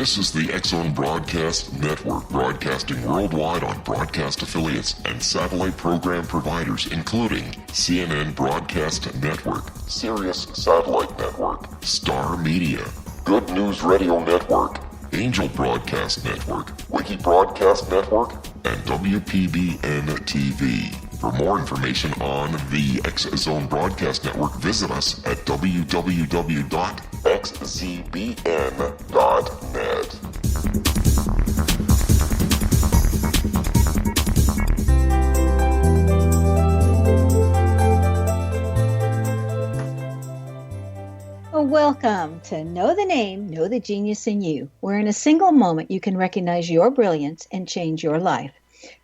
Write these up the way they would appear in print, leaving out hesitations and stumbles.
This is the X-Zone Broadcast Network, broadcasting worldwide on broadcast affiliates and satellite program providers, including CNN Broadcast Network, Sirius Satellite Network, Star Media, Good News Radio Network, Angel Broadcast Network, Wiki Broadcast Network, and WPBN TV. For more information on the X-Zone Broadcast Network, visit us at www.xzbn.net. Welcome to Know the Name, Know the Genius in You, where in a single moment you can recognize your brilliance and change your life.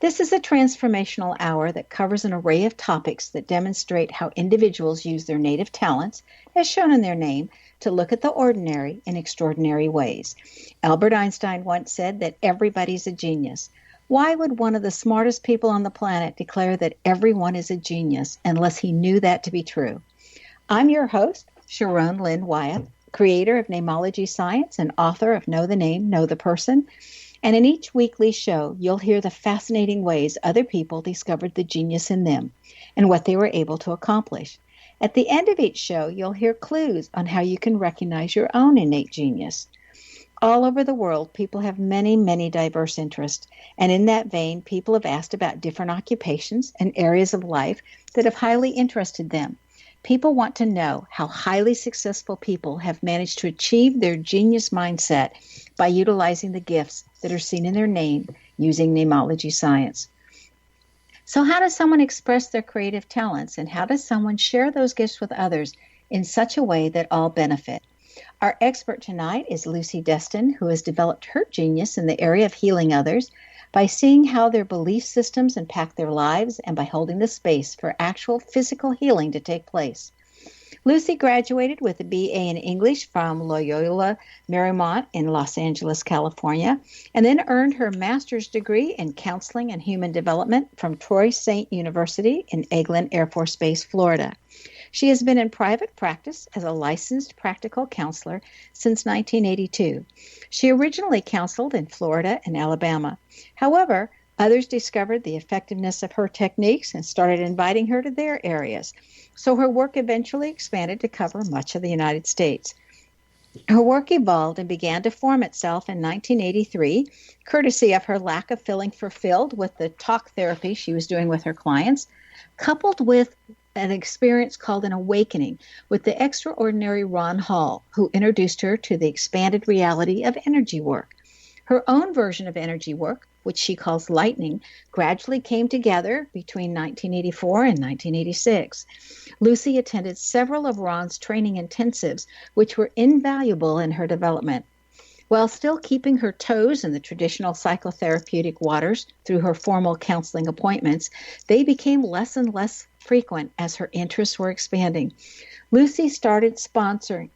This is a transformational hour that covers an array of topics that demonstrate how individuals use their native talents, as shown in their name, to look at the ordinary in extraordinary ways. Albert Einstein once said that everybody's a genius. Why would one of the smartest people on the planet declare that everyone is a genius unless he knew that to be true? I'm your host, Sharon Lynn Wyeth, creator of Namology Science and author of Know the Name, Know the Person. And in each weekly show, you'll hear the fascinating ways other people discovered the genius in them and what they were able to accomplish. At the end of each show, you'll hear clues on how you can recognize your own innate genius. All over the world, people have many, many diverse interests. And in that vein, people have asked about different occupations and areas of life that have highly interested them. People want to know how highly successful people have managed to achieve their genius mindset by utilizing the gifts that are seen in their name using namology science. So how does someone express their creative talents, and how does someone share those gifts with others in such a way that all benefit? Our expert tonight is Lucy Destin, who has developed her genius in the area of healing others by seeing how their belief systems impact their lives and by holding the space for actual physical healing to take place. Lucy graduated with a BA in English from Loyola Marymount in Los Angeles, California, and then earned her master's degree in counseling and human development from Troy State University in Eglin Air Force Base, Florida. She has been in private practice as a licensed practical counselor since 1982. She originally counseled in Florida and Alabama. However, others discovered the effectiveness of her techniques and started inviting her to their areas. So her work eventually expanded to cover much of the United States. Her work evolved and began to form itself in 1983, courtesy of her lack of feeling fulfilled with the talk therapy she was doing with her clients, coupled with an experience called an awakening with the extraordinary Ron Hall, who introduced her to the expanded reality of energy work. Her own version of energy work, which she calls lightning, gradually came together between 1984 and 1986. Lucy attended several of Ron's training intensives, which were invaluable in her development. While still keeping her toes in the traditional psychotherapeutic waters through her formal counseling appointments, they became less and less frequent as her interests were expanding. Lucy started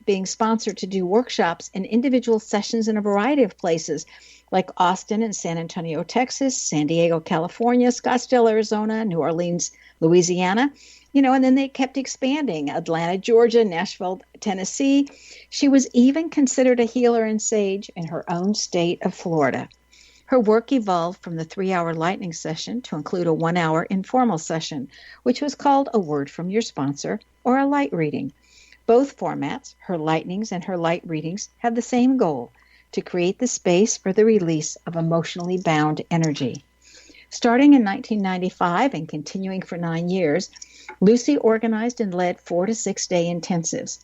being sponsored to do workshops and individual sessions in a variety of places, like Austin and San Antonio, Texas, San Diego, California, Scottsdale, Arizona, New Orleans, Louisiana, and then they kept expanding. Atlanta, Georgia, Nashville, Tennessee. She was even considered a healer and sage in her own state of Florida. Her work evolved from the 3-hour lightning session to include a 1-hour informal session, which was called a word from your sponsor or a light reading. Both formats, her lightnings and her light readings, have the same goal: to create the space for the release of emotionally bound energy. Starting in 1995 and continuing for 9 years, Lucy organized and led 4 to 6 day intensives.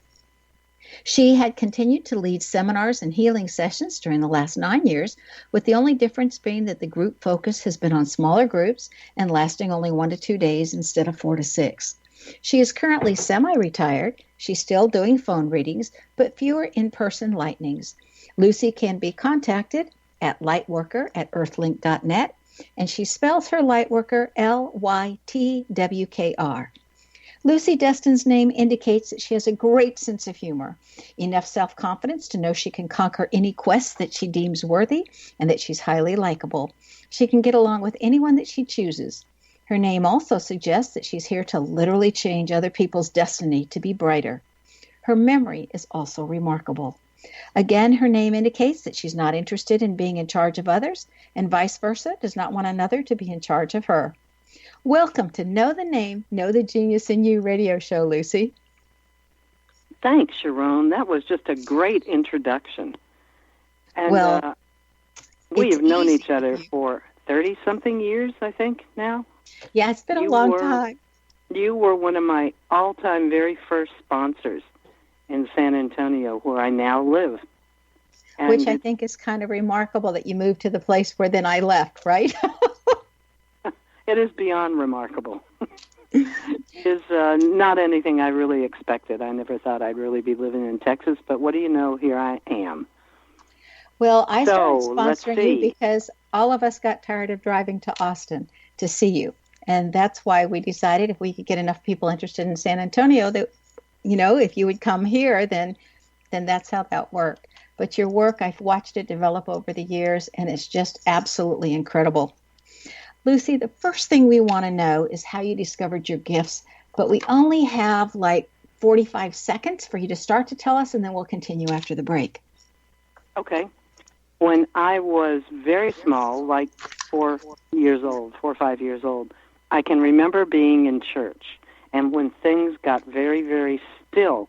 She had continued to lead seminars and healing sessions during the last 9 years, with the only difference being that the group focus has been on smaller groups and lasting only 1 to 2 days instead of 4 to 6. She is currently semi-retired. She's still doing phone readings, but fewer in-person lightnings. Lucy can be contacted at lightworker@earthlink.net, and she spells her lightworker Lytwkr. Lucy Destin's name indicates that she has a great sense of humor, enough self-confidence to know she can conquer any quest that she deems worthy, and that she's highly likable. She can get along with anyone that she chooses. Her name also suggests that she's here to literally change other people's destiny to be brighter. Her memory is also remarkable. Again, her name indicates that she's not interested in being in charge of others, and vice versa, does not want another to be in charge of her. Welcome to Know the Name, Know the Genius in You radio show, Lucy. Thanks, Sharon. That was just a great introduction. And we have known each other for 30-something years, I think, now. Yeah, it's been a long time. You were one of my all-time very first sponsors in San Antonio, where I now live. And which I think is kind of remarkable that you moved to the place where then I left, right? It is beyond remarkable. It's not anything I really expected. I never thought I'd really be living in Texas, but what do you know, here I am. Well, I started sponsoring you because all of us got tired of driving to Austin to see you. And that's why we decided if we could get enough people interested in San Antonio that, you know, if you would come here, then that's how that worked. But your work, I've watched it develop over the years, and it's just absolutely incredible. Lucy, the first thing we want to know is how you discovered your gifts, but we only have like 45 seconds for you to start to tell us, and then we'll continue after the break. Okay. When I was very small, like 4 or 5 years old, I can remember being in church, and when things got very, very still,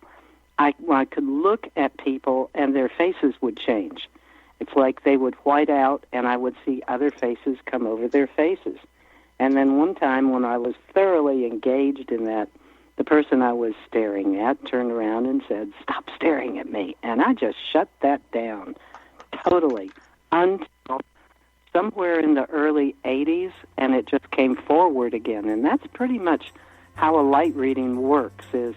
I could look at people and their faces would change. It's like they would white out, and I would see other faces come over their faces. And then one time when I was thoroughly engaged in that, the person I was staring at turned around and said, "Stop staring at me." And I just shut that down totally until somewhere in the early 80s, and it just came forward again. And that's pretty much how a light reading works is...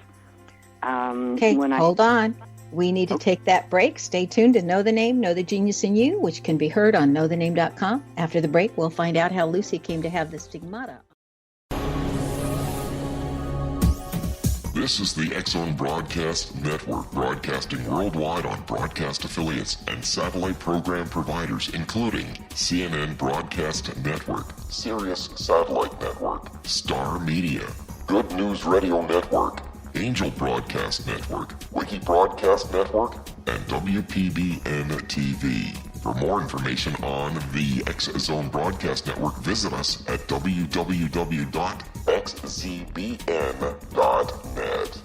hold on. We need to take that break. Stay tuned to Know the Name, Know the Genius in You, which can be heard on knowthename.com. After the break, we'll find out how Lucy came to have the stigmata. This is the X-Zone Broadcast Network, broadcasting worldwide on broadcast affiliates and satellite program providers, including CNN Broadcast Network, Sirius Satellite Network, Star Media, Good News Radio Network, Angel Broadcast Network, Wiki Broadcast Network, and WPBN TV. For more information on the X-Zone Broadcast Network, visit us at www.xzbn.net.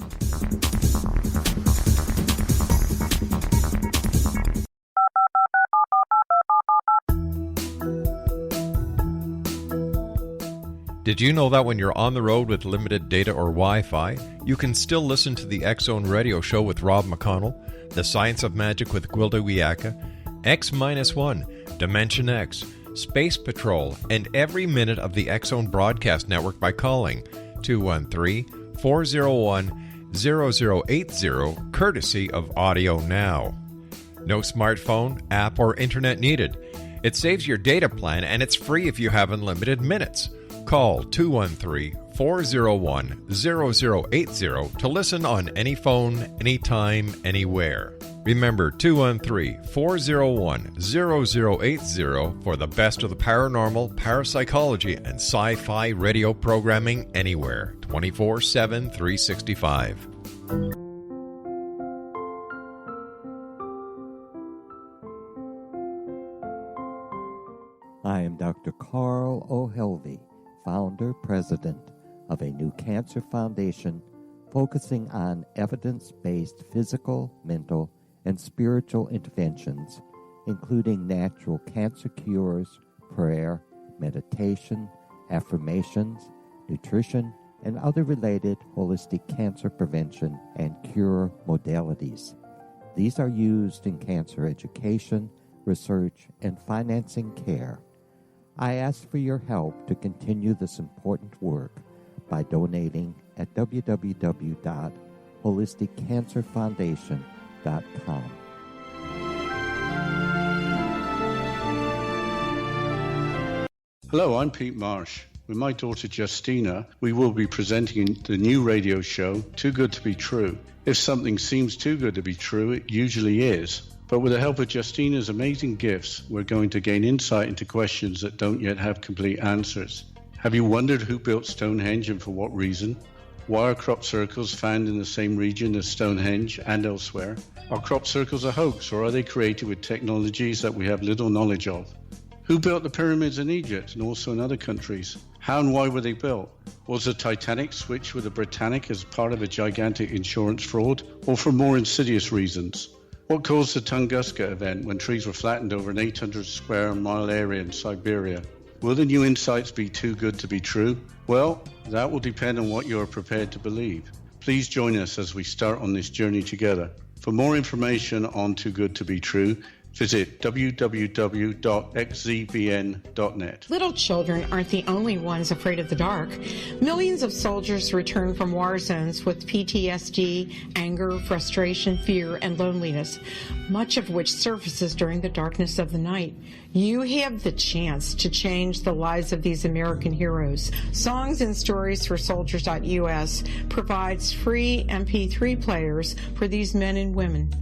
Did you know that when you're on the road with limited data or Wi-Fi, you can still listen to the X-Zone Radio Show with Rob McConnell, The Science of Magic with Gwilda Wiyaka, X-1, Dimension X, Space Patrol, and every minute of the X-Zone Broadcast Network by calling 213-401-0080, courtesy of Audio Now. No smartphone, app, or internet needed. It saves your data plan, and it's free if you have unlimited minutes. Call 213-401-0080 to listen on any phone, anytime, anywhere. Remember 213-401-0080 for the best of the paranormal, parapsychology, and sci-fi radio programming anywhere, 24/7, 365. I am Dr. Carl O'Helvey, founder, president of a new cancer foundation focusing on evidence-based physical, mental, and spiritual interventions, including natural cancer cures, prayer, meditation, affirmations, nutrition, and other related holistic cancer prevention and cure modalities. These are used in cancer education, research, and financing care. I ask for your help to continue this important work by donating at www.holisticcancerfoundation.com. Hello, I'm Pete Marsh. With my daughter Justina, we will be presenting the new radio show, Too Good to Be True. If something seems too good to be true, it usually is. But with the help of Justina's amazing gifts, we're going to gain insight into questions that don't yet have complete answers. Have you wondered who built Stonehenge and for what reason? Why are crop circles found in the same region as Stonehenge and elsewhere? Are crop circles a hoax, or are they created with technologies that we have little knowledge of? Who built the pyramids in Egypt and also in other countries? How and why were they built? Was the Titanic switched with the Britannic as part of a gigantic insurance fraud, or for more insidious reasons? What caused the Tunguska event when trees were flattened over an 800 square mile area in Siberia? Will the new insights be too good to be true? Well, that will depend on what you are prepared to believe. Please join us as we start on this journey together. For more information on Too Good to Be True, visit www.xzbn.net. Little children aren't the only ones afraid of the dark. Millions of soldiers return from war zones with PTSD, anger, frustration, fear, and loneliness, much of which surfaces during the darkness of the night. You have the chance to change the lives of these American heroes. Songs and Stories for Soldiers.us provides free MP3 players for these men and women.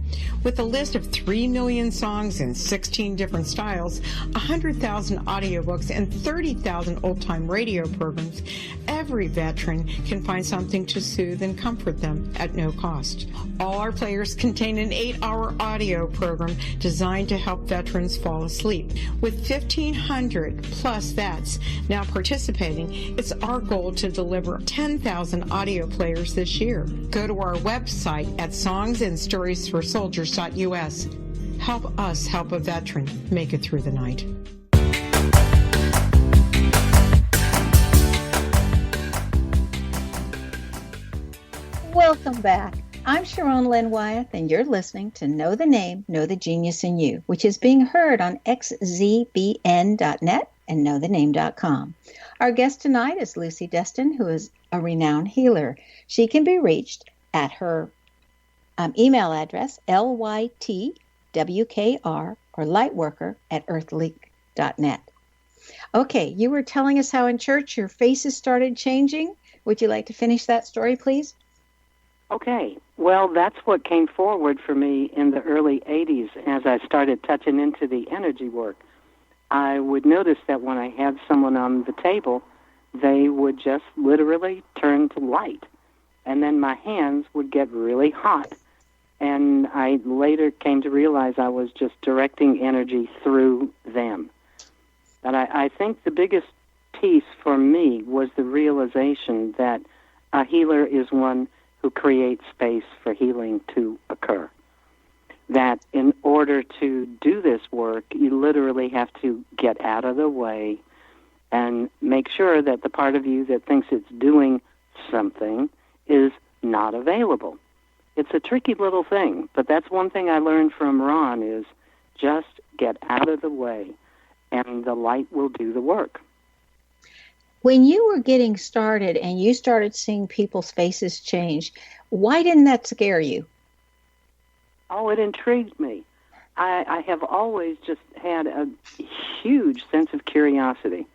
With a list of 3 million songs in 16 different styles, 100,000 audiobooks, and 30,000 old-time radio programs, every veteran can find something to soothe and comfort them at no cost. All our players contain an 8-hour audio program designed to help veterans fall asleep. With 1,500 plus vets now participating, it's our goal to deliver 10,000 audio players this year. Go to our website at songsandstoriesforsoldiers.us. Help us help a veteran make it through the night. Welcome back. I'm Sharon Lynn Wyeth, and you're listening to Know the Name, Know the Genius in You, which is being heard on xzbn.net and knowthename.com. Our guest tonight is Lucy Destin, who is a renowned healer. She can be reached at her email address, lytwkr, or lightworker@earthleak.net. Okay, you were telling us how in church your faces started changing. Would you like to finish that story, please? Okay. Well, that's what came forward for me in the early 80s as I started touching into the energy work. I would notice that when I had someone on the table, they would just literally turn to light. And then my hands would get really hot. And I later came to realize I was just directing energy through them. But I think the biggest piece for me was the realization that a healer is one who creates space for healing to occur. That in order to do this work, you literally have to get out of the way and make sure that the part of you that thinks it's doing something is not available. It's a tricky little thing, but that's one thing I learned from Ron is just get out of the way and the light will do the work. When you were getting started and you started seeing people's faces change, why didn't that scare you? Oh, it intrigued me. I have always just had a huge sense of curiosity.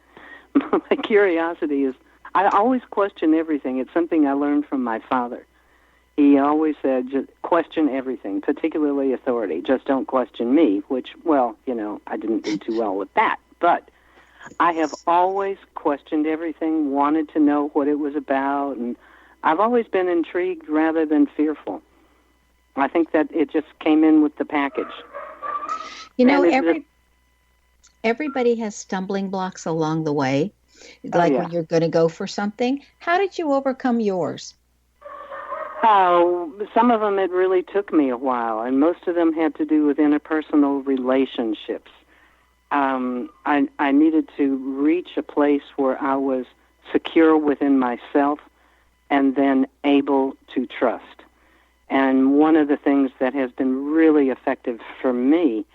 My curiosity is, I always question everything. It's something I learned from my father. He always said, just question everything, particularly authority. Just don't question me, which, well, I didn't do too well with that. But I have always questioned everything, wanted to know what it was about, and I've always been intrigued rather than fearful. I think that it just came in with the package. Everybody has stumbling blocks along the way, when you're going to go for something. How did you overcome yours? Some of them, it really took me a while, and most of them had to do with interpersonal relationships. I needed to reach a place where I was secure within myself and then able to trust. And one of the things that has been really effective for me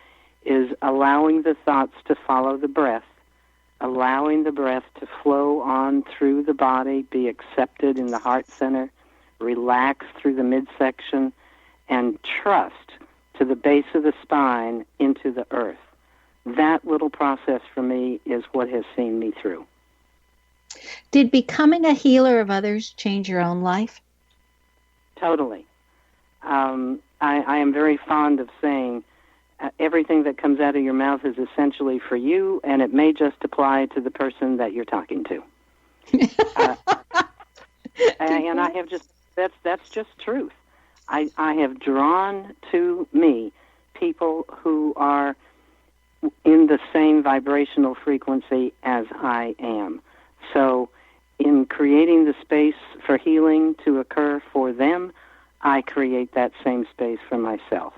is allowing the thoughts to follow the breath, allowing the breath to flow on through the body, be accepted in the heart center, relax through the midsection, and trust to the base of the spine into the earth. That little process for me is what has seen me through. Did becoming a healer of others change your own life? Totally. I am very fond of saying everything that comes out of your mouth is essentially for you, and it may just apply to the person that you're talking to. And I have just, that's just truth. I have drawn to me people who are in the same vibrational frequency as I am. So in creating the space for healing to occur for them, I create that same space for myself.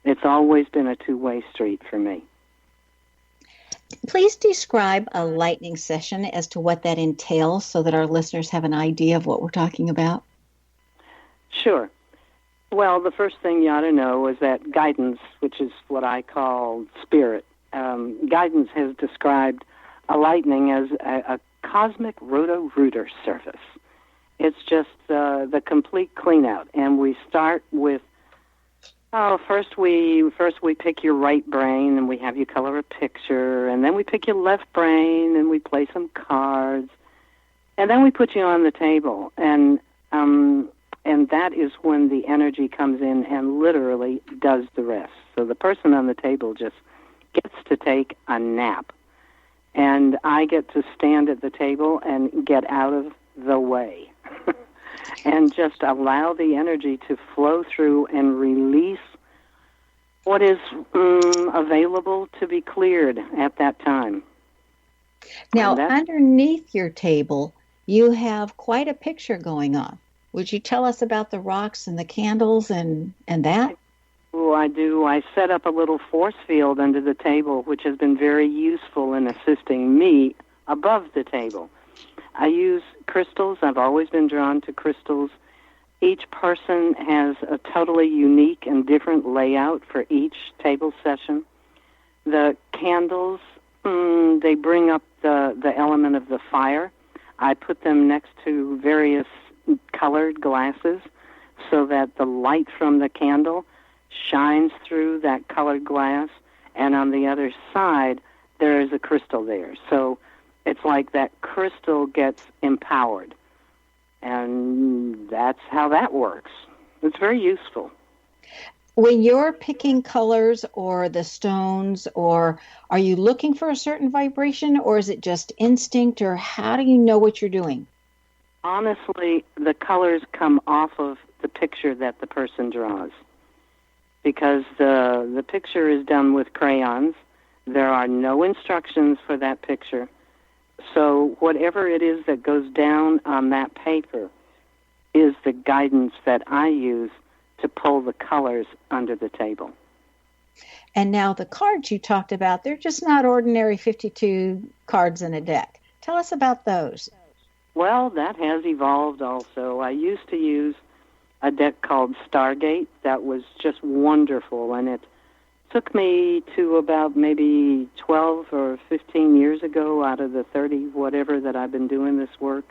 It's always been a two-way street for me. Please describe a lightning session as to what that entails so that our listeners have an idea of what we're talking about. Sure. Well, the first thing you ought to know is that guidance, which is what I call spirit, guidance has described a lightning as a cosmic roto-rooter surface. It's just the complete clean-out, and we start with first we pick your right brain, and we have you color a picture, and then we pick your left brain, and we play some cards, and then we put you on the table, and that is when the energy comes in and literally does the rest. So the person on the table just gets to take a nap, and I get to stand at the table and get out of the way and just allow the energy to flow through and release what is available to be cleared at that time. Now, underneath your table, you have quite a picture going on. Would you tell us about the rocks and the candles and that? Oh, I do. I set up a little force field under the table, which has been very useful in assisting me above the table. I use crystals. I've always been drawn to crystals. Each person has a totally unique and different layout for each table session. The candles, they bring up the element of the fire. I put them next to various colored glasses so that the light from the candle shines through that colored glass, and on the other side there is a crystal there. So it's like that crystal gets empowered, and that's how that works. It's very useful. When you're picking colors or the stones, or are you looking for a certain vibration, or is it just instinct, or how do you know what you're doing? Honestly, the colors come off of the picture that the person draws, because the picture is done with crayons. There are no instructions for that picture. So whatever it is that goes down on that paper is the guidance that I use to pull the colors under the table. And now the cards you talked about, they're just not ordinary 52 cards in a deck. Tell us about those. Well, that has evolved also. I used to use a deck called Stargate that was just wonderful, and it took me to about maybe 12 or 15 years ago out of the 30 whatever that I've been doing this work.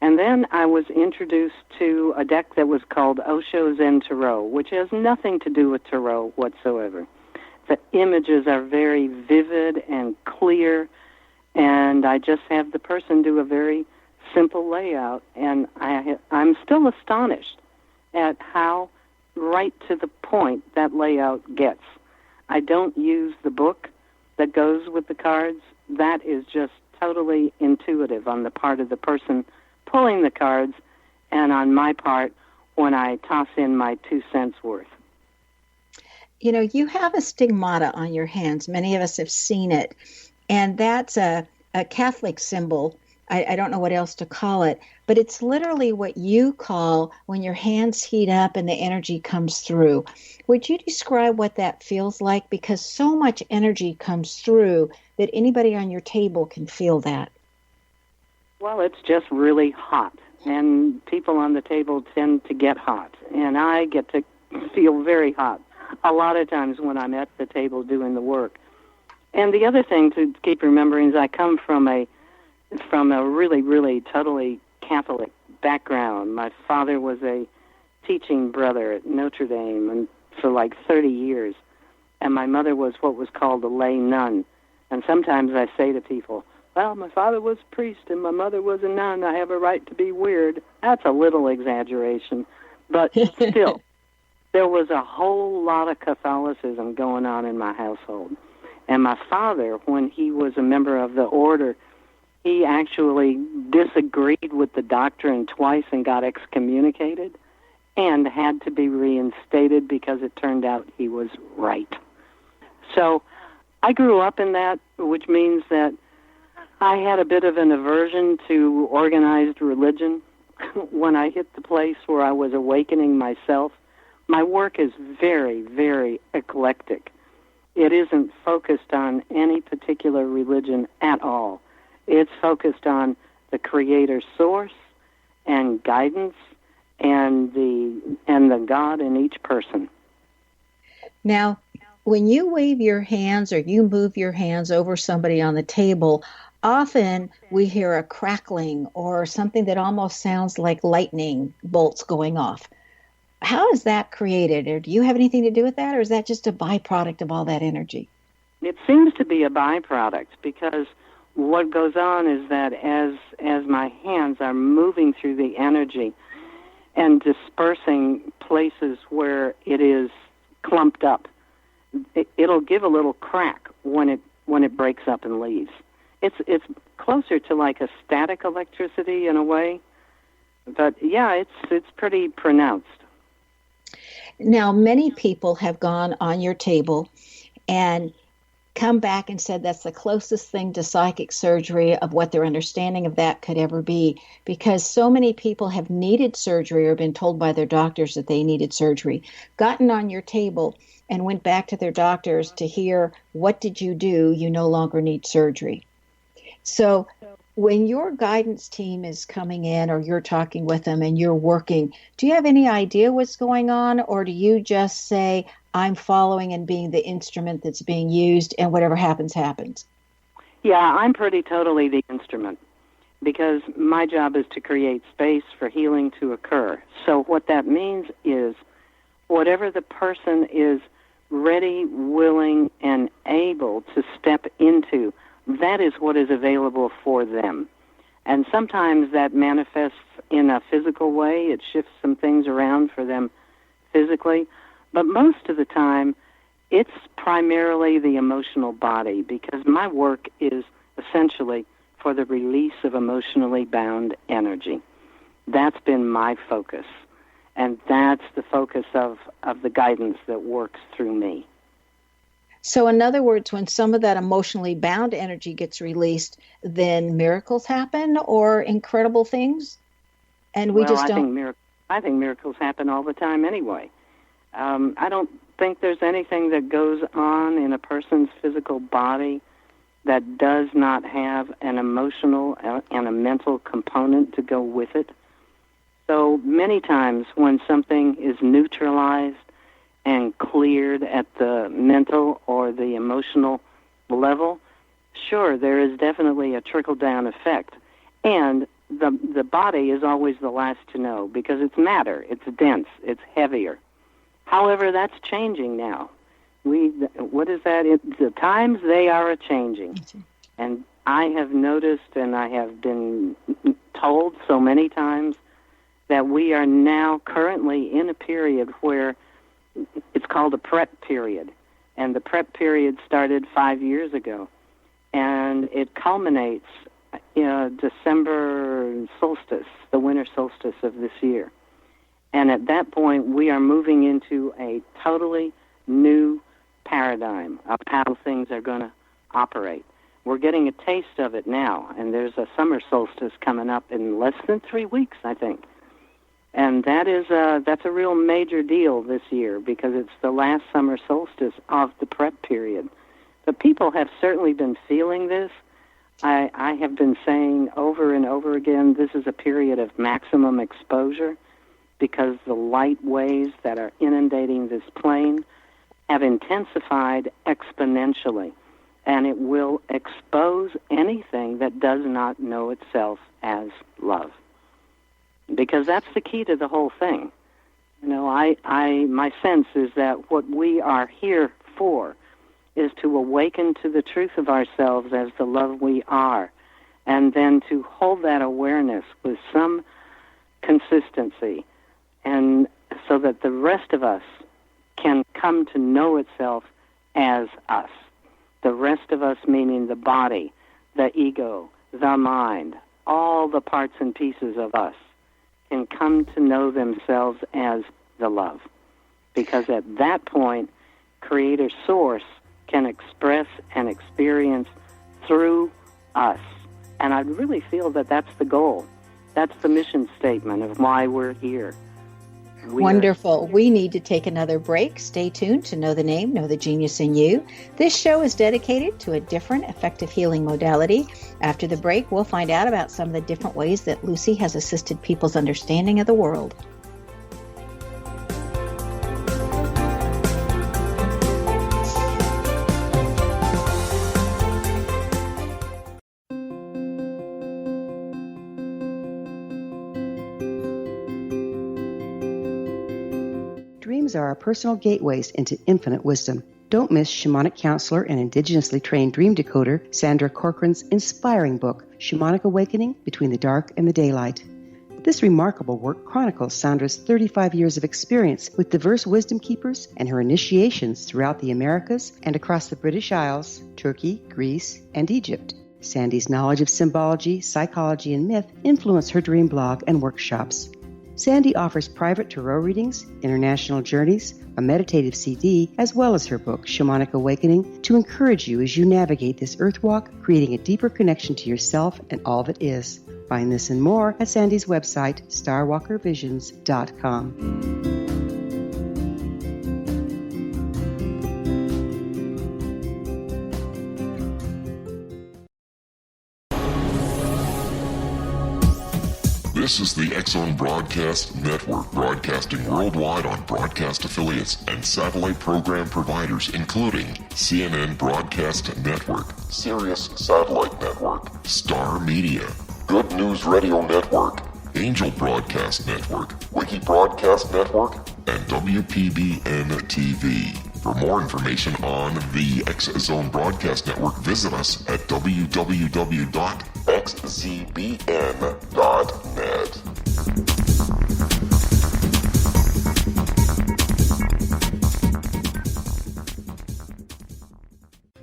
And then I was introduced to a deck that was called Osho Zen Tarot, which has nothing to do with Tarot whatsoever. The images are very vivid and clear, and I just have the person do a very simple layout, and I'm still astonished at how right to the point that layout gets. I don't use the book that goes with the cards. That is just totally intuitive on the part of the person pulling the cards, and on my part when I toss in my 2 cents worth. You know, you have a stigmata on your hands. Many of us have seen it, and that's a Catholic symbol. I don't know what else to call it, but it's literally what you call when your hands heat up and the energy comes through. Would you describe what that feels like? Because so much energy comes through that anybody on your table can feel that. Well, it's just really hot, and people on the table tend to get hot, and I get to feel very hot a lot of times when I'm at the table doing the work. And the other thing to keep remembering is I come from a really, really totally Catholic background. My father was a teaching brother at Notre Dame and for like 30 years, and my mother was what was called a lay nun. And sometimes I say to people, well, my father was a priest and my mother was a nun. I have a right to be weird. That's a little exaggeration, but still, there was a whole lot of Catholicism going on in my household. And my father, when he was a member of the order, he actually disagreed with the doctrine twice and got excommunicated and had to be reinstated because it turned out he was right. So I grew up in that, which means that I had a bit of an aversion to organized religion. When I hit the place where I was awakening myself, my work is very, very eclectic. It isn't focused on any particular religion at all. It's focused on the Creator source and guidance and the God in each person. Now, when you wave your hands or you move your hands over somebody on the table, often we hear a crackling or something that almost sounds like lightning bolts going off. How is that created? Or do you have anything to do with that, or is that just a byproduct of all that energy? It seems to be a byproduct, because what goes on is that as my hands are moving through the energy and dispersing places where it is clumped up, it'll give a little crack when it breaks up and leaves. It's closer to like a static electricity in a way, but yeah, it's pretty pronounced. Now, many people have gone on your table and come back and said that's the closest thing to psychic surgery of what their understanding of that could ever be, because so many people have needed surgery or been told by their doctors that they needed surgery, gotten on your table and went back to their doctors to hear, what did you do? You no longer need surgery. So when your guidance team is coming in or you're talking with them and you're working, do you have any idea what's going on, or do you just say, I'm following and being the instrument that's being used, and whatever happens, happens? Yeah, I'm pretty totally the instrument, because my job is to create space for healing to occur. So what that means is whatever the person is ready, willing, and able to step into, that is what is available for them. And sometimes that manifests in a physical way. It shifts some things around for them physically. But most of the time, it's primarily the emotional body, because my work is essentially for the release of emotionally bound energy. That's been my focus. And that's the focus of the guidance that works through me. So in other words, when some of that emotionally bound energy gets released, then miracles happen or incredible things? And we just don't... I think miracles happen all the time anyway. I don't think there's anything that goes on in a person's physical body that does not have an emotional and a mental component to go with it. So many times when something is neutralized and cleared at the mental or the emotional level, sure, there is definitely a trickle-down effect. And the body is always the last to know, because it's matter, it's dense, it's heavier. However, that's changing now. What is that? The times, they are a-changing. And I have noticed, and I have been told so many times, that we are now currently in a period where it's called a prep period. And the prep period started 5 years ago. And it culminates December solstice, the winter solstice of this year. And at that point, we are moving into a totally new paradigm of how things are going to operate. We're getting a taste of it now, and there's a summer solstice coming up in less than 3 weeks, I think. And that's a real major deal this year, because it's the last summer solstice of the prep period. But people have certainly been feeling this. I have been saying over and over again, this is a period of maximum exposure, because the light waves that are inundating this plane have intensified exponentially, and it will expose anything that does not know itself as love. Because that's the key to the whole thing. You know, my sense is that what we are here for is to awaken to the truth of ourselves as the love we are, and then to hold that awareness with some consistency, and so that the rest of us can come to know itself as us. The rest of us meaning the body, the ego, the mind, all the parts and pieces of us, can come to know themselves as the love. Because at that point, Creator Source can express and experience through us. And I really feel that that's the goal. That's the mission statement of why we're here. Wonderful. We need to take another break. Stay tuned to Know the Name, Know the Genius in You. This show is dedicated to a different effective healing modality. After the break, we'll find out about some of the different ways that Lucy has assisted people's understanding of the world. Dreams are our personal gateways into infinite wisdom. Don't miss shamanic counselor and indigenously trained dream decoder Sandra Corcoran's inspiring book, Shamanic Awakening Between the Dark and the Daylight. This remarkable work chronicles Sandra's 35 years of experience with diverse wisdom keepers and her initiations throughout the Americas and across the British Isles, Turkey, Greece, and Egypt. Sandy's knowledge of symbology, psychology, and myth influence her dream blog and workshops. Sandy offers private tarot readings, international journeys, a meditative CD, as well as her book, Shamanic Awakening, to encourage you as you navigate this earth walk, creating a deeper connection to yourself and all that is. Find this and more at Sandy's website, starwalkervisions.com. This is the X-Zone Broadcast Network, broadcasting worldwide on broadcast affiliates and satellite program providers, including CNN Broadcast Network, Sirius Satellite Network, Star Media, Good News Radio Network, Angel Broadcast Network, Wiki Broadcast Network, and WPBN TV. For more information on the X-Zone Broadcast Network, visit us at www.xzbn.net.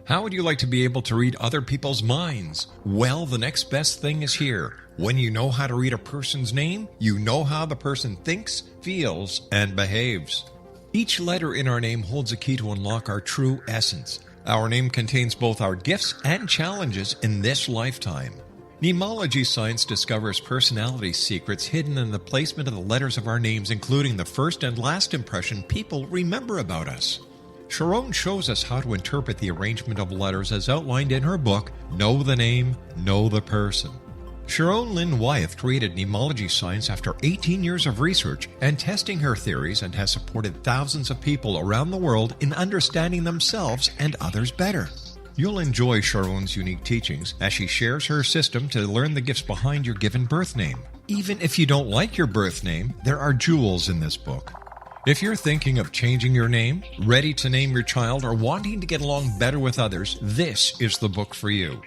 How would you like to be able to read other people's minds? Well, the next best thing is here. When you know how to read a person's name, you know how the person thinks, feels, and behaves. Each letter in our name holds a key to unlock our true essence. Our name contains both our gifts and challenges in this lifetime. Mnemology science discovers personality secrets hidden in the placement of the letters of our names, including the first and last impression people remember about us. Sharon shows us how to interpret the arrangement of letters as outlined in her book, Know the Name, Know the Person. Sharon Lynn Wyeth created mnemology science after 18 years of research and testing her theories, and has supported thousands of people around the world in understanding themselves and others better. You'll enjoy Sharon's unique teachings as she shares her system to learn the gifts behind your given birth name. Even if you don't like your birth name, there are jewels in this book. If you're thinking of changing your name, ready to name your child, or wanting to get along better with others, this is the book for you.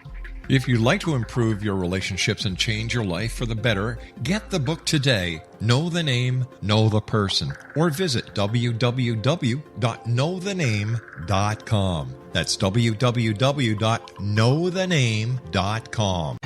If you'd like to improve your relationships and change your life for the better, get the book today, Know the Name, Know the Person, or visit www.knowthename.com. That's www.knowthename.com.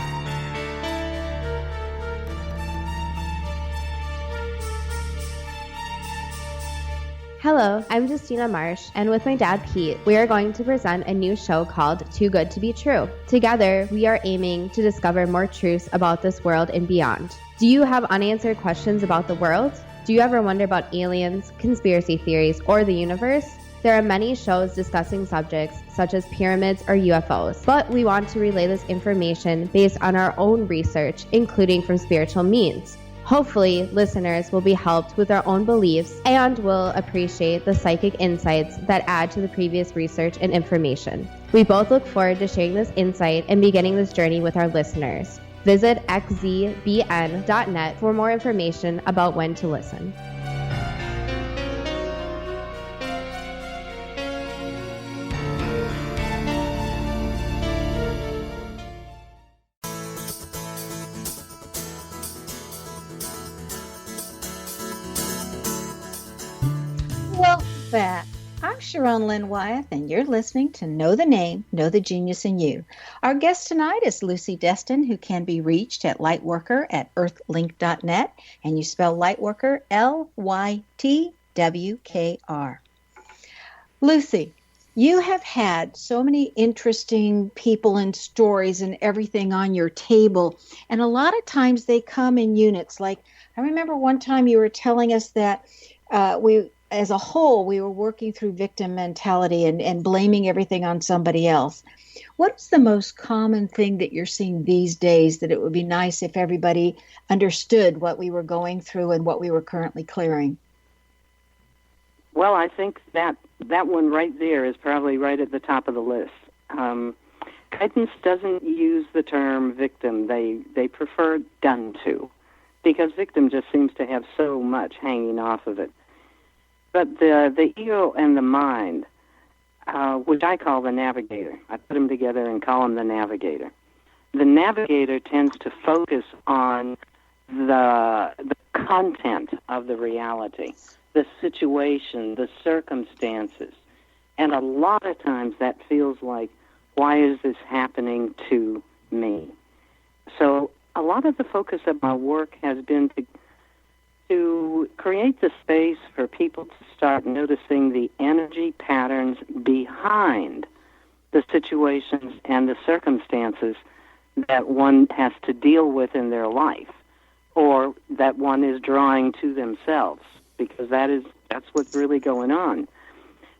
Hello, I'm Justina Marsh, and with my dad Pete, we are going to present a new show called Too Good to Be True. Together, we are aiming to discover more truths about this world and beyond. Do you have unanswered questions about the world? Do you ever wonder about aliens, conspiracy theories, or the universe? There are many shows discussing subjects such as pyramids or UFOs, but we want to relay this information based on our own research, including from spiritual means. Hopefully, listeners will be helped with their own beliefs and will appreciate the psychic insights that add to the previous research and information. We both look forward to sharing this insight and beginning this journey with our listeners. Visit xzbn.net for more information about when to listen. That our Sharon Lynn Wyeth, and you're listening to Know the Name, Know the Genius in You. Our guest tonight is Lucy Destin, who can be reached at lightworker@earthlink.net, and you spell Lightworker Lytwkr. Lucy, you have had so many interesting people and stories and everything on your table, and a lot of times they come in units. Like, I remember one time you were telling us that as a whole, we were working through victim mentality and blaming everything on somebody else. What's the most common thing that you're seeing these days that it would be nice if everybody understood what we were going through and what we were currently clearing? Well, I think that one right there is probably right at the top of the list. Guidance doesn't use the term victim. They prefer done to, because victim just seems to have so much hanging off of it. But the ego and the mind, which I call the navigator, I put them together and call him the navigator. The navigator tends to focus on the content of the reality, the situation, the circumstances. And a lot of times that feels like, why is this happening to me? So a lot of the focus of my work has been to create the space for people to start noticing the energy patterns behind the situations and the circumstances that one has to deal with in their life, or that one is drawing to themselves, because that's what's really going on.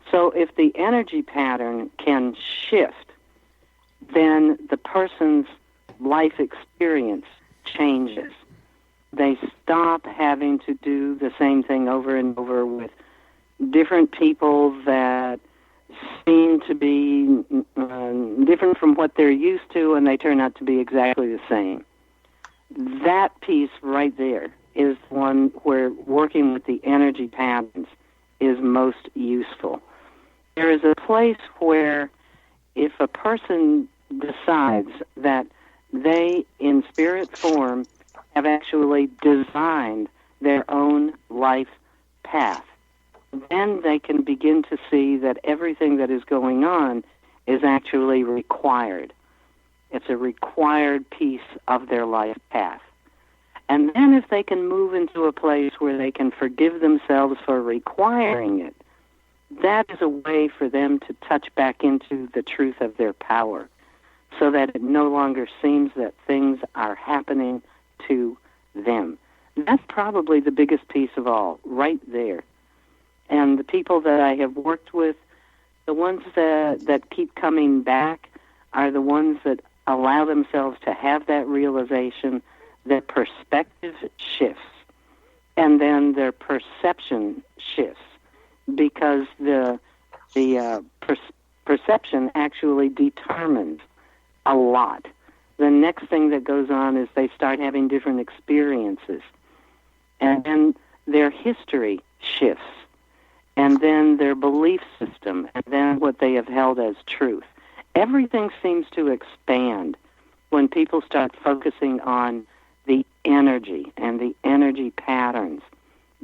So if the energy pattern can shift, then the person's life experience changes. They stop having to do the same thing over and over with different people that seem to be different from what they're used to, and they turn out to be exactly the same. That piece right there is one where working with the energy patterns is most useful. There is a place where if a person decides that they, in spirit form, have actually designed their own life path, then they can begin to see that everything that is going on is actually required. It's a required piece of their life path. And then if they can move into a place where they can forgive themselves for requiring it, that is a way for them to touch back into the truth of their power, so that it no longer seems that things are happening to them. That's probably the biggest piece of all, right there. And the people that I have worked with, the ones that keep coming back are the ones that allow themselves to have that realization, their perspective shifts, and then their perception shifts, because the perception actually determines a lot. The next thing that goes on is they start having different experiences, and then their history shifts, and then their belief system, and then what they have held as truth. Everything seems to expand when people start focusing on the energy and the energy patterns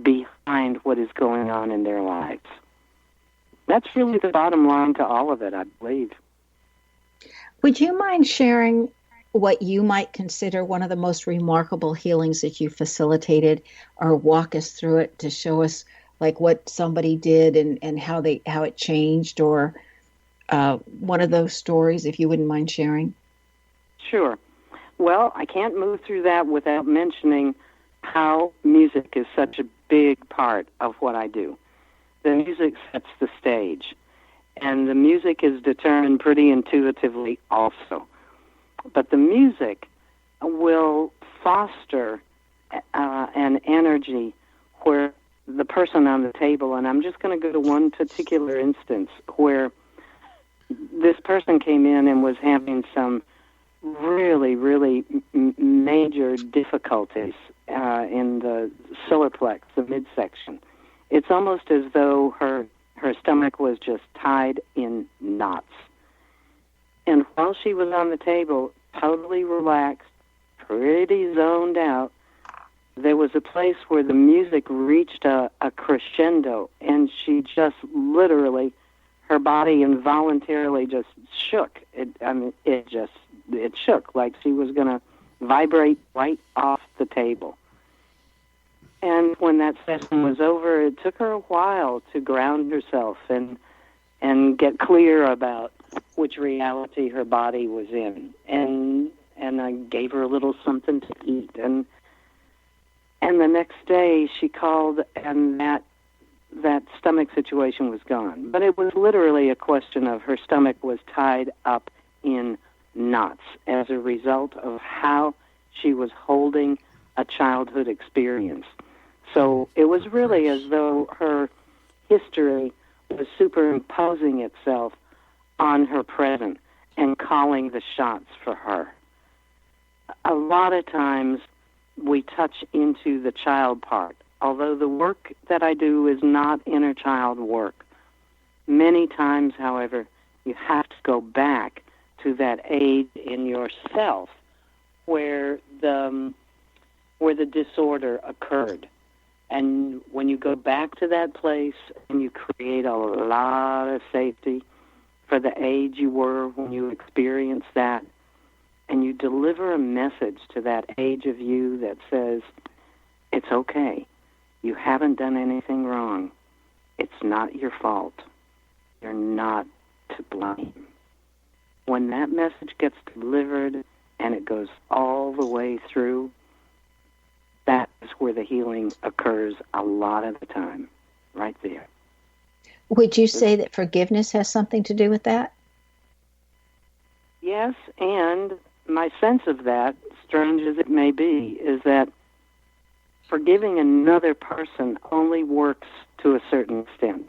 behind what is going on in their lives. That's really the bottom line to all of it, I believe. Would you mind sharing what you might consider one of the most remarkable healings that you facilitated, or walk us through it to show us like what somebody did and how it changed, or one of those stories, if you wouldn't mind sharing? Sure. Well, I can't move through that without mentioning how music is such a big part of what I do. The music sets the stage, and the music is determined pretty intuitively also. But the music will foster an energy where the person on the table, and I'm just going to go to one particular instance where this person came in and was having some really, really major difficulties in the solar plex, the midsection. It's almost as though her stomach was just tied in knots. And while she was on the table, totally relaxed, pretty zoned out, there was a place where the music reached a crescendo, and she just literally her body involuntarily just shook. It shook like she was going to vibrate right off the table. And when that session was over, it took her a while to ground herself and get clear about which reality her body was in. And I gave her a little something to eat. And the next day she called, and that stomach situation was gone. But it was literally a question of her stomach was tied up in knots as a result of how she was holding a childhood experience. So it was really as though her history was superimposing itself on her present and calling the shots for her. A lot of times we touch into the child part, although the work that I do is not inner child work. Many times, however, you have to go back to that age in yourself where the disorder occurred. And when you go back to that place and you create a lot of safety for the age you were when you experienced that, and you deliver a message to that age of you that says, it's okay. You haven't done anything wrong. It's not your fault. You're not to blame. When that message gets delivered and it goes all the way through, that is where the healing occurs a lot of the time, right there. Would you say that forgiveness has something to do with that? Yes, and my sense of that, strange as it may be, is that forgiving another person only works to a certain extent.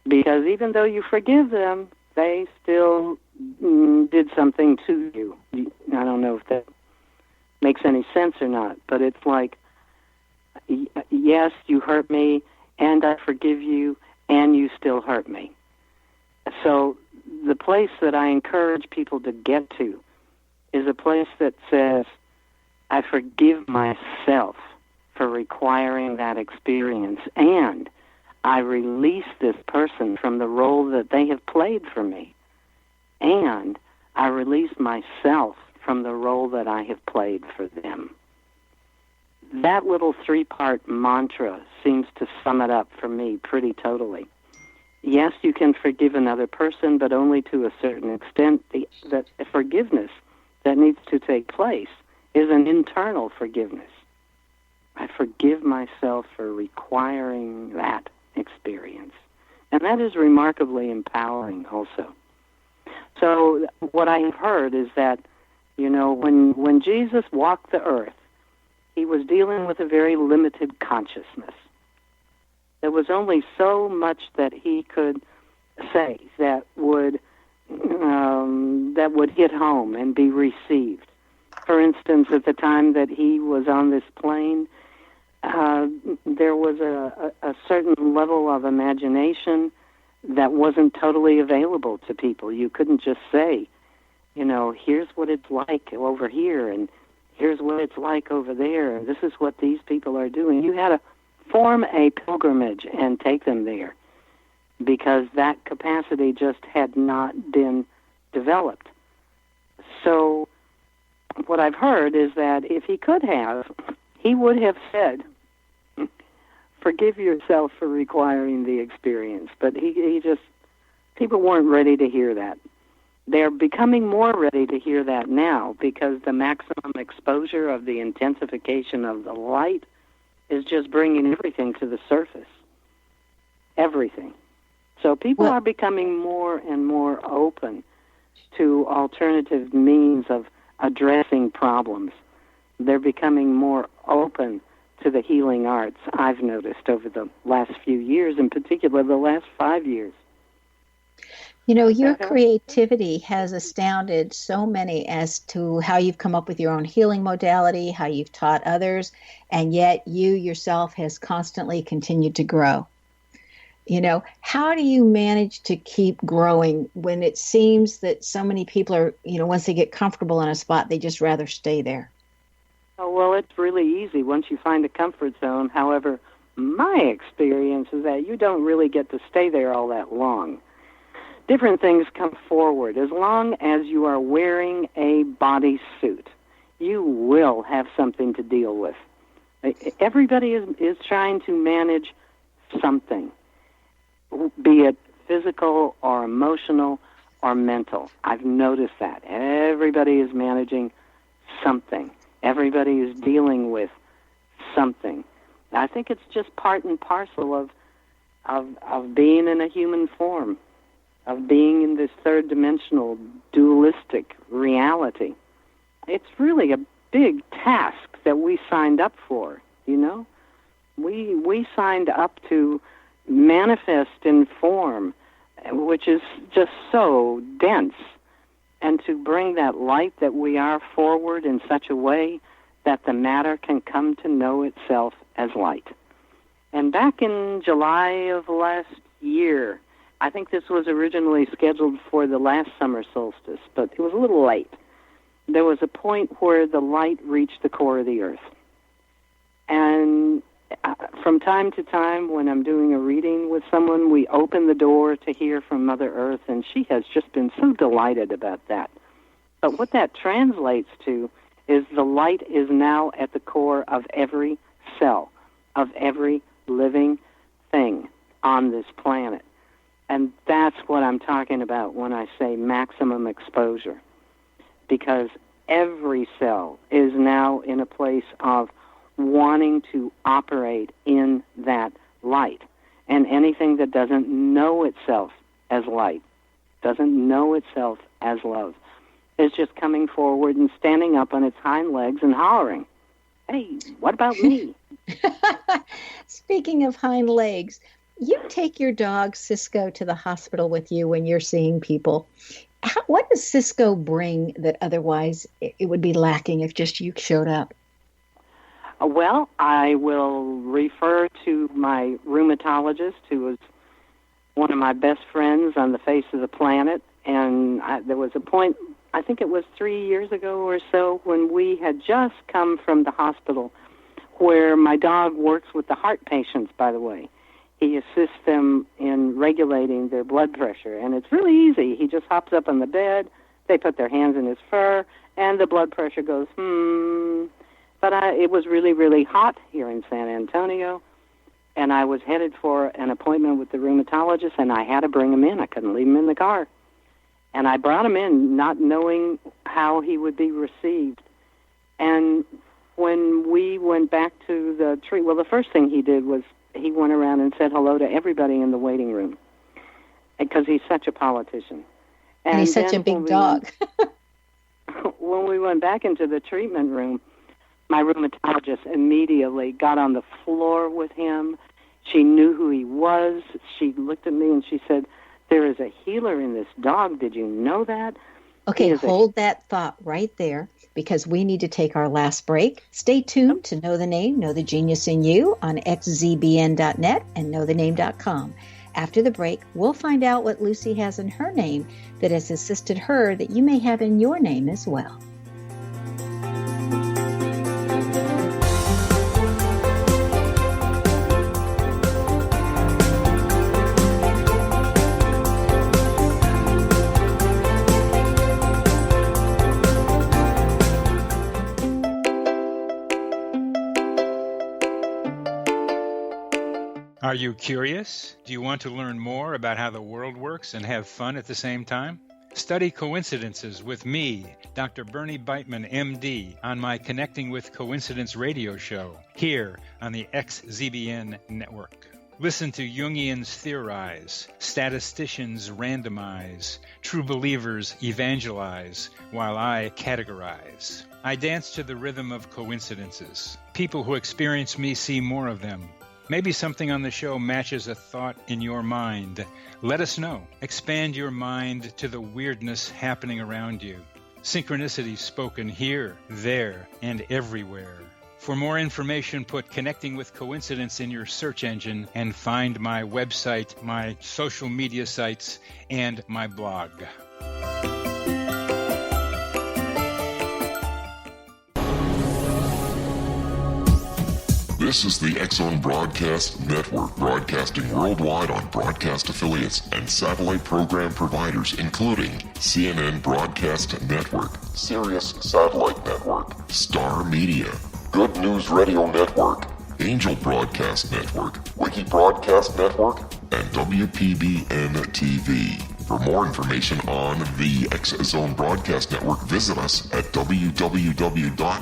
Because even though you forgive them, they still did something to you. I don't know if that makes any sense or not, but it's like, yes, you hurt me, and I forgive you, and you still hurt me. So the place that I encourage people to get to is a place that says, I forgive myself for requiring that experience, and I release this person from the role that they have played for me, and I release myself from the role that I have played for them. That little three-part mantra seems to sum it up for me pretty totally. Yes, you can forgive another person, but only to a certain extent. The forgiveness that needs to take place is an internal forgiveness. I forgive myself for requiring that experience. And that is remarkably empowering also. So what I have heard is that, when Jesus walked the earth, he was dealing with a very limited consciousness. There was only so much that he could say that would hit home and be received. For instance, at the time that he was on this plane, there was a certain level of imagination that wasn't totally available to people. You couldn't just say, here's what it's like over here, and here's what it's like over there, and this is what these people are doing. You had to form a pilgrimage and take them there because that capacity just had not been developed. So what I've heard is that if he could have, he would have said, forgive yourself for requiring the experience. But people weren't ready to hear that. They're becoming more ready to hear that now because the maximum exposure of the intensification of the light is just bringing everything to the surface. Everything. So people are becoming more and more open to alternative means of addressing problems. They're becoming more open to the healing arts, I've noticed over the last few years, in particular the last 5 years. Your creativity has astounded so many as to how you've come up with your own healing modality, how you've taught others, and yet you yourself has constantly continued to grow. How do you manage to keep growing when it seems that so many people are, once they get comfortable in a spot, they just rather stay there? Oh, well, it's really easy once you find a comfort zone. However, my experience is that you don't really get to stay there all that long. different things come forward. As long as you are wearing a bodysuit, you will have something to deal with. Everybody is trying to manage something, be it physical or emotional or mental. I've noticed that. Everybody is managing something. Everybody is dealing with something. I think it's just part and parcel of being in a human form, of being in this third-dimensional, dualistic reality. It's really a big task that we signed up for, you know? We signed up to manifest in form, which is just so dense, and to bring that light that we are forward in such a way that the matter can come to know itself as light. And back in July of last year, I think this was originally scheduled for the last summer solstice, but it was a little late. There was a point where the light reached the core of the earth. And from time to time, when I'm doing a reading with someone, we open the door to hear from Mother Earth, and she has just been so delighted about that. But what that translates to is the light is now at the core of every cell, of every living thing on this planet. And that's what I'm talking about when I say maximum exposure, because every cell is now in a place of wanting to operate in that light. And anything that doesn't know itself as light, doesn't know itself as love, is just coming forward and standing up on its hind legs and hollering, "Hey, what about me?" Speaking of hind legs, you take your dog Cisco to the hospital with you when you're seeing people. What does Cisco bring that otherwise it would be lacking if just you showed up? Well, I will refer to my rheumatologist, who was one of my best friends on the face of the planet. And there was a point, I think it was 3 years ago or so, when we had just come from the hospital, where my dog works with the heart patients, by the way. He assists them in regulating their blood pressure. And it's really easy. He just hops up on the bed, they put their hands in his fur, and the blood pressure goes, But it was really, really hot here in San Antonio, and I was headed for an appointment with the rheumatologist, and I had to bring him in. I couldn't leave him in the car. And I brought him in not knowing how he would be received. And when we went back to the tree, well, the first thing he did was he went around and said hello to everybody in the waiting room, because he's such a politician. And he's such a big dog. When we went back into the treatment room, my rheumatologist immediately got on the floor with him. She knew who he was. She looked at me and she said, "There is a healer in this dog. Did you know that?" Okay, hold that thought right there, because we need to take our last break. Stay tuned to Know the Name, Know the Genius in You on xzbn.net and knowthename.com. After the break, we'll find out what Lucy has in her name that has assisted her that you may have in your name as well. Are you curious? Do you want to learn more about how the world works and have fun at the same time? Study coincidences with me, Dr. Bernie Beitman, MD, on my Connecting with Coincidence radio show here on the XZBN network. Listen to Jungians theorize, statisticians randomize, true believers evangelize, while I categorize. I dance to the rhythm of coincidences. People who experience me see more of them. Maybe something on the show matches a thought in your mind. Let us know. Expand your mind to the weirdness happening around you. Synchronicity spoken here, there, and everywhere. For more information, put Connecting with Coincidence in your search engine and find my website, my social media sites, and my blog. This is the X-Zone Broadcast Network, broadcasting worldwide on broadcast affiliates and satellite program providers, including CNN Broadcast Network, Sirius Satellite Network, Star Media, Good News Radio Network, Angel Broadcast Network, Wiki Broadcast Network, and WPBN TV. For more information on the X-Zone Broadcast Network, visit us at www.xzbn.net.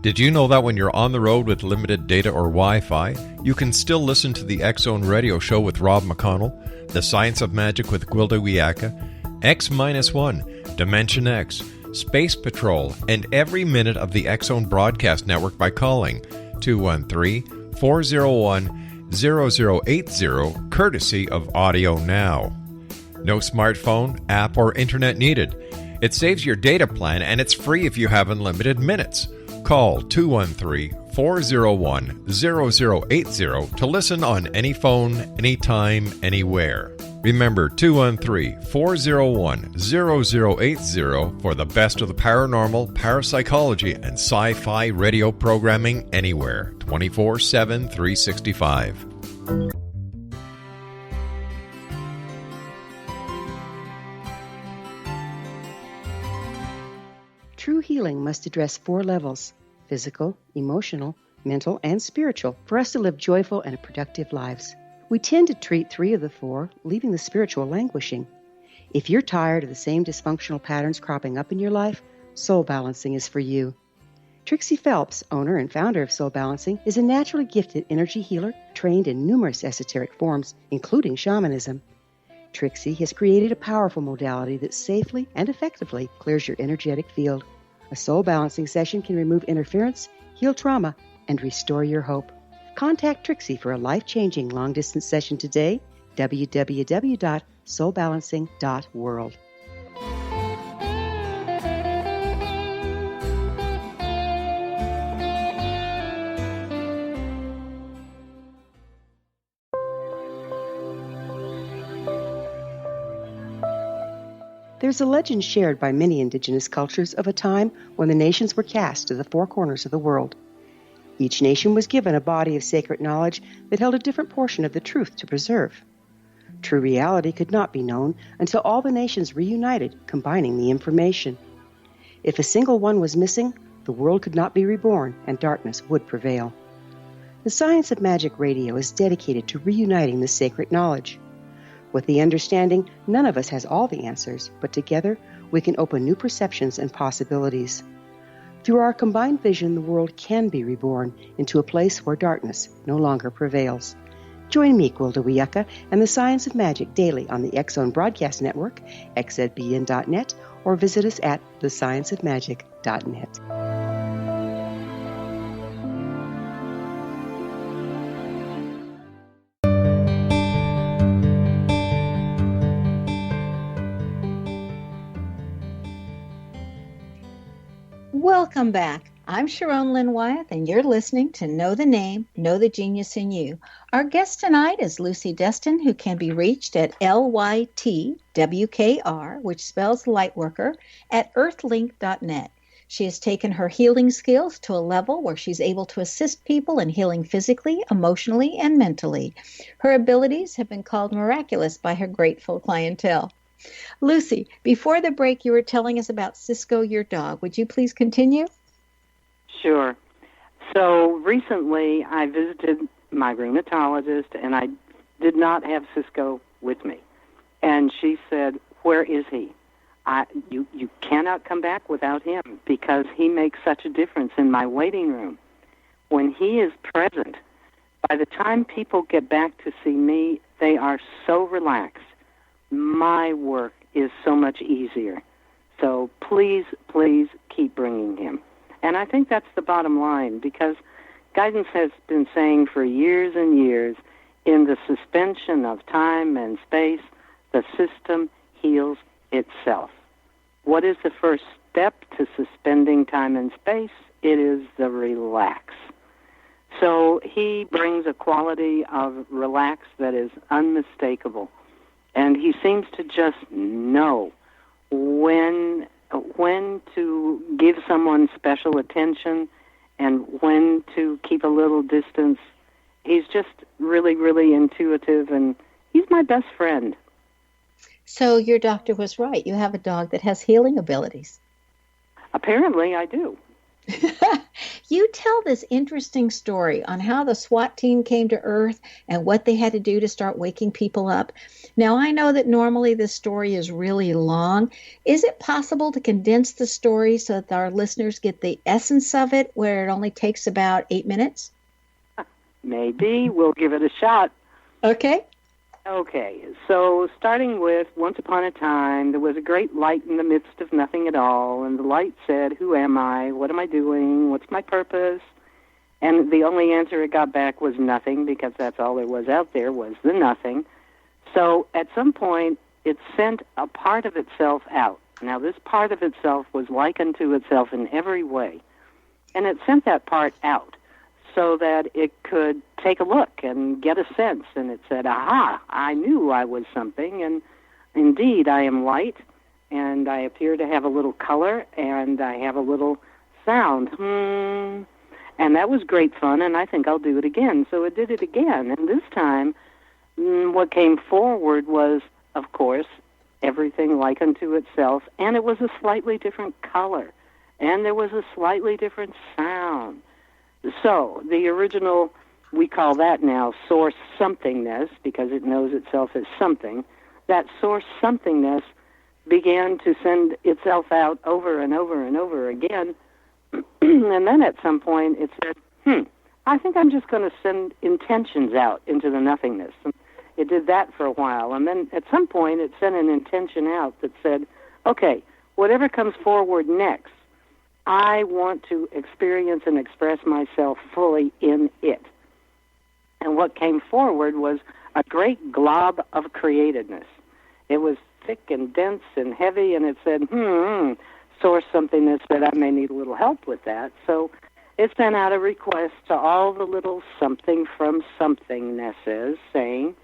Did you know that when you're on the road with limited data or Wi-Fi, you can still listen to the X-Zone Radio Show with Rob McConnell, The Science of Magic with Gwilda Wiyaka, X-1, Dimension X, Space Patrol, and every minute of the X-Zone Broadcast Network by calling 213-401-0080, courtesy of Audio Now. No smartphone, app, or internet needed. It saves your data plan, and it's free if you have unlimited minutes. Call 213-401-0080 to listen on any phone, anytime, anywhere. Remember 213-401-0080 for the best of the paranormal, parapsychology, and sci-fi radio programming anywhere, 24/7, 365. True healing must address 4 levels: physical, emotional, mental, and spiritual, for us to live joyful and productive lives. We tend to treat 3 of the 4, leaving the spiritual languishing. If you're tired of the same dysfunctional patterns cropping up in your life, Soul Balancing is for you. Trixie Phelps, owner and founder of Soul Balancing, is a naturally gifted energy healer trained in numerous esoteric forms, including shamanism. Trixie has created a powerful modality that safely and effectively clears your energetic field. A Soul Balancing session can remove interference, heal trauma, and restore your hope. Contact Trixie for a life-changing long-distance session today, www.soulbalancing.world. There's a legend shared by many indigenous cultures of a time when the nations were cast to the 4 corners of the world. Each nation was given a body of sacred knowledge that held a different portion of the truth to preserve. True reality could not be known until all the nations reunited, combining the information. If a single one was missing, the world could not be reborn and darkness would prevail. The Science of Magic Radio is dedicated to reuniting the sacred knowledge. With the understanding, none of us has all the answers, but together we can open new perceptions and possibilities. Through our combined vision, the world can be reborn into a place where darkness no longer prevails. Join me, Gwilda Wiyaka, and the Science of Magic daily on the X-Zone Broadcast Network, xzbn.net, or visit us at thescienceofmagic.net. Welcome back. I'm Sharon Lynn Wyeth, and you're listening to Know the Name, Know the Genius in You. Our guest tonight is Lucy Destin, who can be reached at LYTWKR, which spells Lightworker, at earthlink.net. She has taken her healing skills to a level where she's able to assist people in healing physically, emotionally, and mentally. Her abilities have been called miraculous by her grateful clientele. Lucy, before the break, you were telling us about Cisco, your dog. Would you please continue? Sure. So recently I visited my rheumatologist, and I did not have Cisco with me. And she said, "Where is he? You cannot come back without him because he makes such a difference in my waiting room. When he is present, by the time people get back to see me, they are so relaxed. My work is so much easier. So please, please keep bringing him." And I think that's the bottom line, because guidance has been saying for years and years, in the suspension of time and space, the system heals itself. What is the first step to suspending time and space? It is the relax. So he brings a quality of relax that is unmistakable. And he seems to just know when to give someone special attention and when to keep a little distance. He's just really, really intuitive, and he's my best friend. So your doctor was right. You have a dog that has healing abilities. Apparently, I do. You tell this interesting story on how the SWAT team came to Earth and what they had to do to start waking people up. Now, I know that normally this story is really long. Is it possible to condense the story so that our listeners get the essence of it, where it only takes about 8 minutes? Maybe. We'll give it a shot. Okay. Okay, so starting with once upon a time, there was a great light in the midst of nothing at all, and the light said, who am I? What am I doing? What's my purpose? And the only answer it got back was nothing, because that's all there was out there was the nothing. So at some point, it sent a part of itself out. Now, this part of itself was like unto itself in every way, and it sent that part out so that it could take a look and get a sense. And it said, aha, I knew I was something, and indeed I am light, and I appear to have a little color, and I have a little sound. And that was great fun, and I think I'll do it again. So it did it again, and this time what came forward was, of course, everything like unto itself, and it was a slightly different color, and there was a slightly different sound. So the original, we call that now source somethingness, because it knows itself as something. That source somethingness began to send itself out over and over and over again. And then at some point it said, I think I'm just going to send intentions out into the nothingness. And it did that for a while. And then at some point it sent an intention out that said, okay, whatever comes forward next, I want to experience and express myself fully in it. And what came forward was a great glob of createdness. It was thick and dense and heavy, and it said, source somethingness that I may need a little help with that. So it sent out a request to all the little something from somethingnesses saying,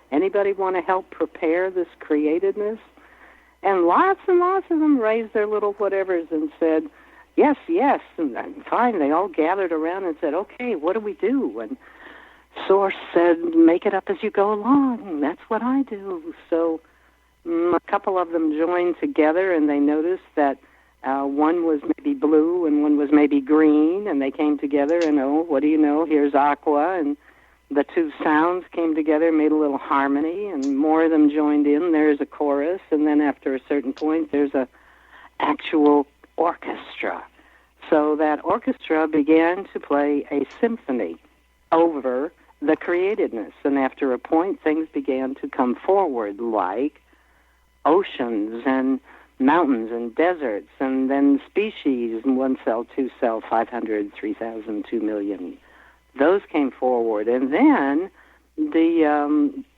anybody want to help prepare this createdness? And lots of them raised their little whatevers and said, yes, yes, and fine. They all gathered around and said, okay, what do we do? And Source said, make it up as you go along. And that's what I do. So a couple of them joined together, and they noticed that one was maybe blue and one was maybe green, and they came together, and what do you know, here's aqua, and the two sounds came together, made a little harmony, and more of them joined in. There's a chorus, and then after a certain point, there's a actual orchestra. So that orchestra began to play a symphony over the createdness, and after a point, things began to come forward, like oceans and mountains and deserts, and then species, 1 cell, 2 cell, 500, 3,000, 2 million. Those came forward, and then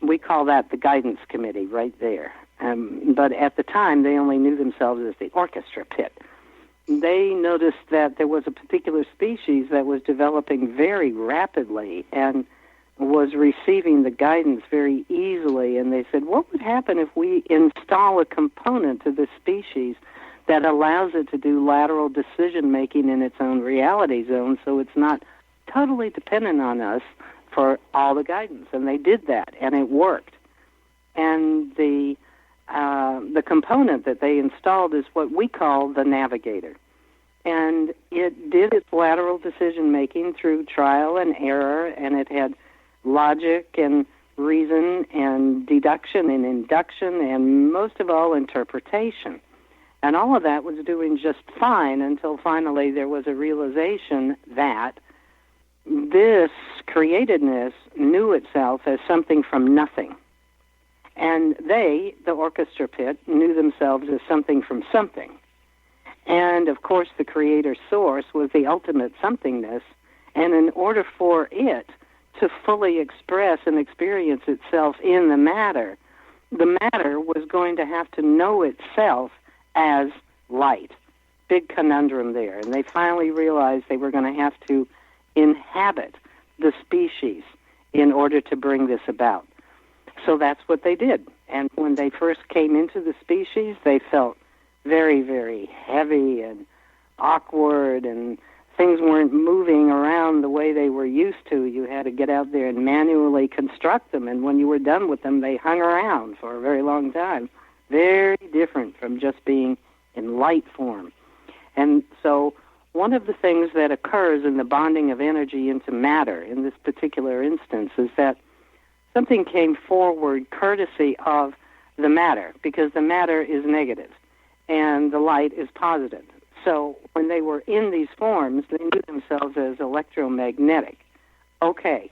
we call that the guidance committee right there. But at the time, they only knew themselves as the orchestra pit. They noticed that there was a particular species that was developing very rapidly and was receiving the guidance very easily, and they said, what would happen if we install a component to this species that allows it to do lateral decision-making in its own reality zone so it's not totally dependent on us for all the guidance? And they did that, and it worked. And the component that they installed is what we call the navigator. And it did its lateral decision-making through trial and error, and it had logic and reason and deduction and induction and, most of all, interpretation. And all of that was doing just fine until finally there was a realization that this createdness knew itself as something from nothing. And they, the orchestra pit, knew themselves as something from something. And, of course, the creator source was the ultimate somethingness. And in order for it to fully express and experience itself in the matter was going to have to know itself as light. Big conundrum there. And they finally realized they were going to have to inhabit the species in order to bring this about. So that's what they did. And when they first came into the species, they felt very, very heavy and awkward, and things weren't moving around the way they were used to. You had to get out there and manually construct them, and when you were done with them, they hung around for a very long time. Very different from just being in light form. And so one of the things that occurs in the bonding of energy into matter in this particular instance is that something came forward courtesy of the matter, because the matter is negative and the light is positive. So when they were in these forms, they knew themselves as electromagnetic. Okay.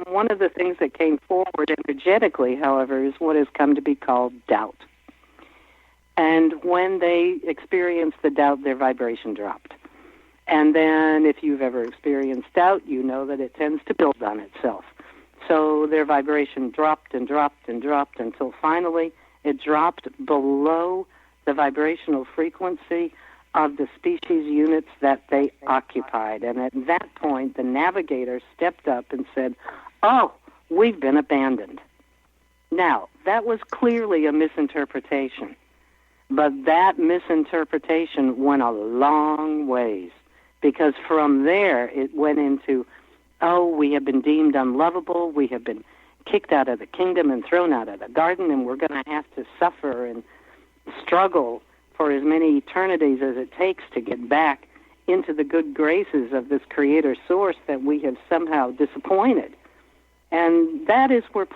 One of the things that came forward energetically, however, is what has come to be called doubt. And when they experienced the doubt, their vibration dropped. And then if you've ever experienced doubt, you know that it tends to build on itself. So their vibration dropped and dropped and dropped until finally it dropped below the vibrational frequency of the species units that they occupied. And at that point, the navigator stepped up and said, "Oh, we've been abandoned." Now, that was clearly a misinterpretation, but that misinterpretation went a long ways, because from there it went into, "Oh, we have been deemed unlovable, we have been kicked out of the kingdom and thrown out of the garden, and we're going to have to suffer and struggle for as many eternities as it takes to get back into the good graces of this creator source that we have somehow disappointed." And that is where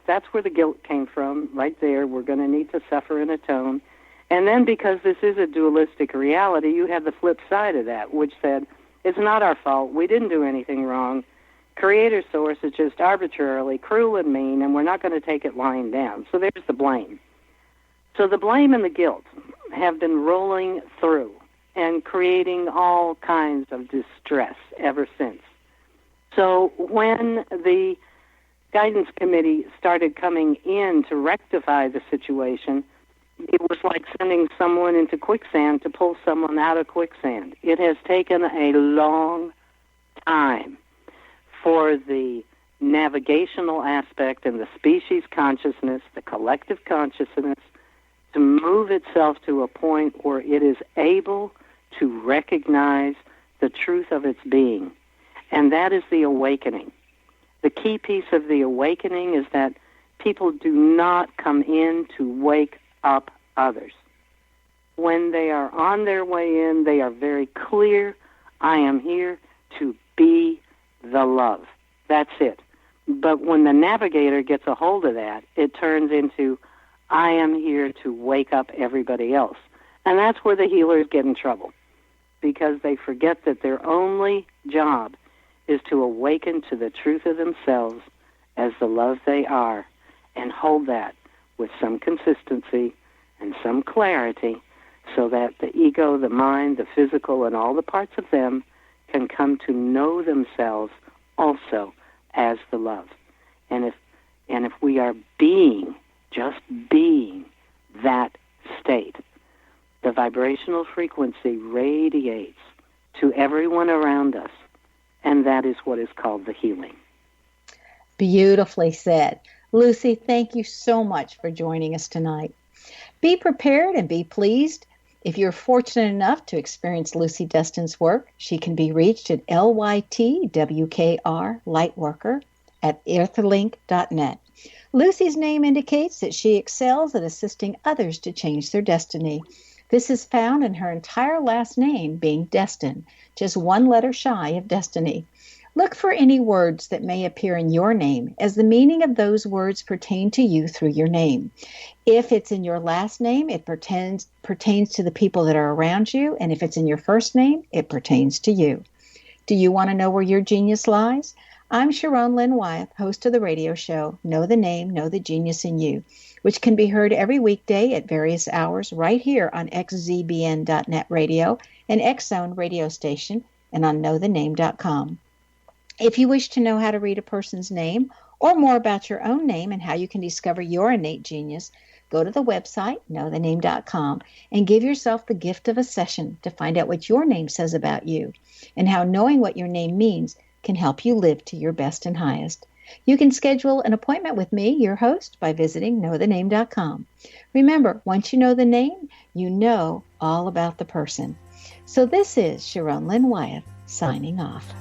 that's where the guilt came from, right there. We're going to need to suffer and atone. And then because this is a dualistic reality, you have the flip side of that, which said, it's not our fault, we didn't do anything wrong. Creator source is just arbitrarily cruel and mean, and we're not going to take it lying down. So there's the blame. So the blame and the guilt have been rolling through and creating all kinds of distress ever since. So when the guidance committee started coming in to rectify the situation, it was like sending someone into quicksand to pull someone out of quicksand. It has taken a long time for the navigational aspect and the species consciousness, the collective consciousness, to move itself to a point where it is able to recognize the truth of its being. And that is the awakening. The key piece of the awakening is that people do not come in to wake up others. When they are on their way in, they are very clear, I am here to be the love. That's it. But when the navigator gets a hold of that, it turns into, I am here to wake up everybody else. And that's where the healers get in trouble, because they forget that their only job is to awaken to the truth of themselves as the love they are, and hold that with some consistency and some clarity, so that the ego, the mind, the physical, and all the parts of them can come to know themselves also as the love. And if we are being, just being that state, the vibrational frequency radiates to everyone around us, and that is what is called the healing. Beautifully said. Lucy, thank you so much for joining us tonight. Be prepared and be pleased. If you're fortunate enough to experience Lucy Destin's work, she can be reached at LYTWKR Lightworker at earthlink.net. Lucy's name indicates that she excels at assisting others to change their destiny. This is found in her entire last name being Destin, just one letter shy of destiny. Look for any words that may appear in your name, as the meaning of those words pertain to you through your name. If it's in your last name, it pertains to the people that are around you, and if it's in your first name, it pertains to you. Do you want to know where your genius lies? I'm Sharon Lynn Wyeth, host of the radio show, Know the Name, Know the Genius in You, which can be heard every weekday at various hours right here on xzbn.net radio, an X-Zone radio station, and on knowthename.com. If you wish to know how to read a person's name or more about your own name and how you can discover your innate genius, go to the website, knowthename.com, and give yourself the gift of a session to find out what your name says about you and how knowing what your name means can help you live to your best and highest. You can schedule an appointment with me, your host, by visiting knowthename.com. Remember, once you know the name, you know all about the person. So this is Sharon Lynn Wyeth signing off.